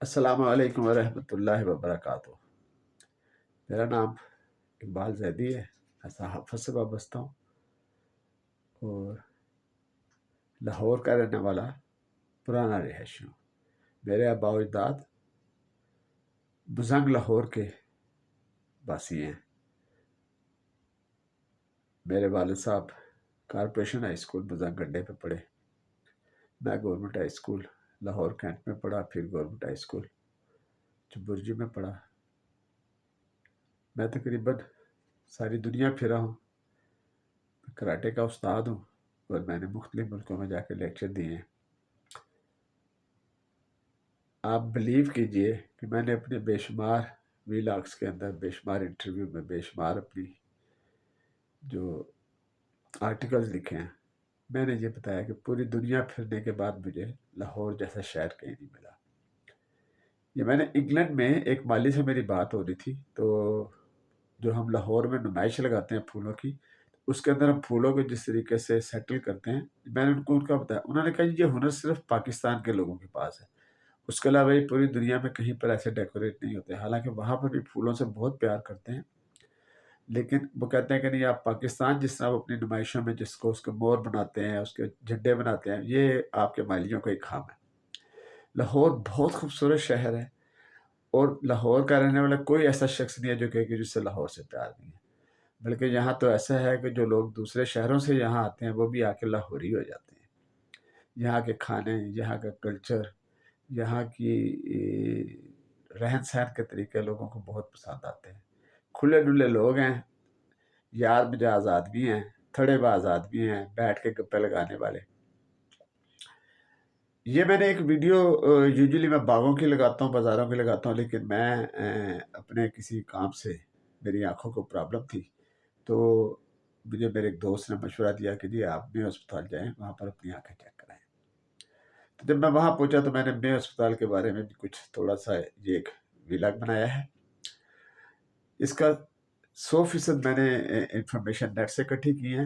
अस्सलाम वालेकुम वरहमतुल्लाहि वबरकातुह। मेरा नाम इकबाल ज़ैदी है। मैं सहाफ़त से वाबस्ता हूँ और लाहौर का रहने वाला पुराना रिहायशी हूँ। मेरे आबा व अजदाद बुज़ंग लाहौर के बासी हैं। मेरे वालिद साहब कारपोरेशन हाई स्कूल बुज़ंग अड्डे पे पढ़े। मैं government high school Lahore cantt में पढ़ा, फिर गवर्नमेंट हाई स्कूल चुबुर्जी में पढ़ा। मैं तकरीबन सारी दुनिया फिरा हूँ। कराटे का उस्ताद हूँ और मैंने मुख्तलिफ मुल्कों में जाके लेक्चर दिए हैं। आप बिलीव कीजिए कि मैंने अपने बेशुमार वीलॉग्स के अंदर, बेशुमार इंटरव्यू में, बेशुमार अपनी जो आर्टिकल्स लिखे हैं, मैंने ये बताया कि पूरी दुनिया फिरने के बाद मुझे लाहौर जैसा शहर कहीं नहीं मिला। ये मैंने इंग्लैंड में एक माली से मेरी बात हो रही थी, तो जो हम लाहौर में नुमाइश लगाते हैं फूलों की, उसके अंदर हम फूलों को जिस तरीके से सेटल करते हैं, मैंने उनको उनका बताया। उन्होंने कहा ये हुनर सिर्फ पाकिस्तान के लोगों के पास है, उसके अलावा ये पूरी दुनिया में कहीं पर ऐसे डेकोरेट नहीं होते। हालांकि वहाँ पर भी फूलों से बहुत प्यार करते हैं, लेकिन वो कहते हैं कि नहीं, आप पाकिस्तान जिस तरह वो अपनी नुमाइशों में जिसको उसके मोर बनाते हैं, उसके झंडे बनाते हैं, ये आपके मालियों का ही काम है। लाहौर बहुत खूबसूरत शहर है और लाहौर का रहने वाला कोई ऐसा शख्स नहीं है जो कहे कि जिससे लाहौर से प्यार नहीं है। बल्कि यहाँ तो ऐसा है कि जो लोग दूसरे शहरों से यहाँ आते हैं वो भी आके लाहौरी हो जाते हैं। यहाँ के खाने, यहाँ का कल्चर, यहाँ की रहन सहन के तरीके लोगों को बहुत पसंद आते हैं। खुले डुले लोग हैं, यार मिजाज आदमी हैं, थड़ेबाज आदमी हैं, बैठ के गप्पे लगाने वाले। ये मैंने एक वीडियो यूजुअली मैं बागों की लगाता हूँ, बाज़ारों की लगाता हूँ, लेकिन मैं अपने किसी काम से मेरी आँखों को प्रॉब्लम थी, तो मुझे मेरे एक दोस्त ने मशवरा दिया कि जी आप मे अस्पताल जाएँ, वहाँ पर अपनी आँखें चेक कराएँ। तो जब मैं वहाँ पहुँचा तो मैंने मे अस्पताल के बारे में भी कुछ थोड़ा-सा ये एक व्लॉग बनाया है। इसका 100% मैंने इन्फॉर्मेशन नेट से इकट्ठी की है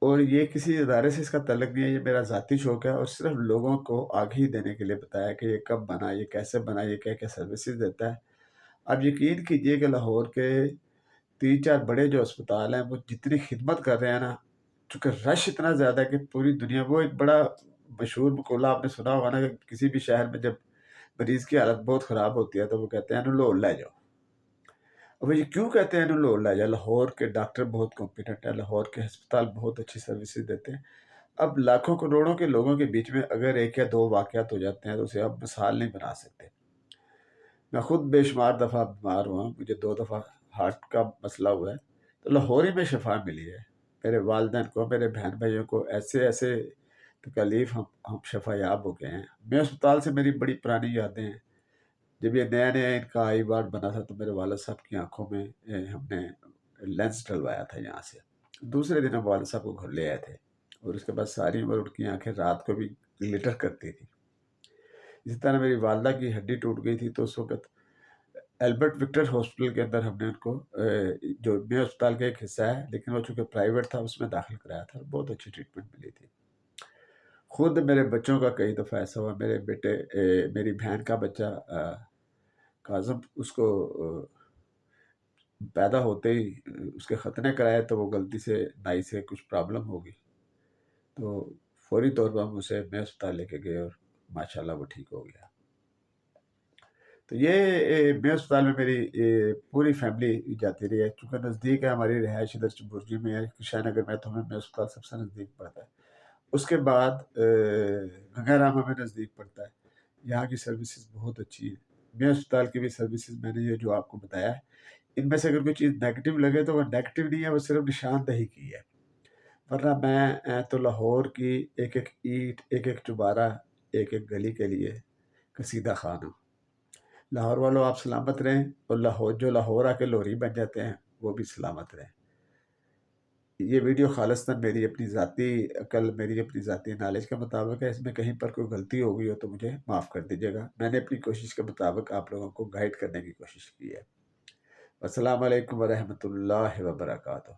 और ये किसी इदारे से इसका ताल्लुक नहीं है, ये मेरा ज़ाती शौक है और सिर्फ लोगों को आगाही देने के लिए बताया कि ये कब बना, ये कैसे बना, ये क्या-क्या सर्विसेज देता है। आप यकीन कीजिए कि लाहौर के 3-4 बड़े जो अस्पताल हैं, वो जितनी खिदमत कर रहे हैं ना, चूँकि रश इतना ज़्यादा है कि पूरी दुनिया, वो एक बड़ा मशहूर मक़ूला आपने सुना होगा ना कि किसी भी शहर में जब मरीज़ की हालत बहुत ख़राब होती है, तो वो कहते हैं, "इन्हू लाहौर ले जाओ।" अब ये क्यों कहते हैं इन्हू लाहौर ले जाओ? लाहौर के डॉक्टर बहुत कॉम्पिटेंट हैं, लाहौर के अस्पताल बहुत अच्छी सर्विसेज देते हैं। अब लाखों करोड़ों के लोगों के बीच में अगर 1 या 2 वाक़यात हो जाते हैं, तो उसे आप मिसाल नहीं बना सकते। मैं खुद बेशुमार दफ़ा बीमार हुआ हूँ, मुझे 2 दफ़ा हार्ट का मसला हुआ है, तो लाहौर ही में शफ़ा मिली है। मेरे वालिदैन को, मेरे बहन-भाइयों को ऐसे-ऐसे तकलीफ़ हम शफ़ायाब हो गए हैं। मैं अस्पताल से मेरी बड़ी पुरानी यादें हैं। जब ये नया-नया इनका आई वार्ड बना था, तो मेरे वालिद साहब की आँखों में हमने लेंस डलवाया था यहाँ से। दूसरे दिन हम वालिद साहब को घर ले आए थे और उसके बाद सारी उम्र उनकी आँखें रात को भी ग्लिटर करती थी। इसी तरह मेरी वालदा की हड्डी टूट गई थी, तो उस वक़्त एल्बर्ट विक्टर हॉस्पिटल के अंदर हमने उनको जो मे अस्पताल का एक हिस्सा है, लेकिन वो चूँकि प्राइवेट था, उसमें दाखिल कराया था और बहुत अच्छी ट्रीटमेंट मिली थी। खुद मेरे बच्चों का कई दफ़ा ऐसा हुआ, मेरे बेटे मेरी बहन का बच्चा काज़म, उसको पैदा होते ही उसके खतने कराए, तो वो गलती से नाई से कुछ प्रॉब्लम हो गई, तो फौरी तौर पर हम उसे मे अस्पताल लेके गए और माशाल्लाह वो ठीक हो गया। तो ये मे अस्पताल में मेरी पूरी फैमिली जाती रही है। चूँकि नज़दीक है, हमारी रिहाइश इधर बुर्जी में है, कृष्णा नगर में, तो हमें मे अस्पताल सबसे नज़दीक पड़ता है। उसके बाद गंगाराम हमें नज़दीक पड़ता है। यहाँ की सर्विसेज़ बहुत अच्छी हैं। मे अस्पताल की भी सर्विसेज़ मैंने ये जो आपको बताया है, इनमें से अगर कोई चीज़ नेगेटिव लगे तो वो नेगेटिव नहीं है, वो सिर्फ़ निशानदही की है। वरना मैं तो लाहौर की एक-एक ईंट, एक-एक चुबारा, एक-एक गली के लिए कसीदा ख़्वान हूँ। लाहौर वालों, आप सलामत रहें और जो लाहौर आके लोरी बन जाते हैं, वो भी सलामत रहें। ये वीडियो ख़ालिसतन मेरी अपनी ज़ाती अक़ल, मेरी अपनी ज़ाती नॉलेज के मुताबिक है। इसमें कहीं पर कोई गलती हो गई हो तो मुझे माफ़ कर दीजिएगा। मैंने अपनी कोशिश के मुताबिक आप लोगों को गाइड करने की कोशिश की है। अस्सलाम वालेकुम वरहमतुल्लाहि वबरकातुहू।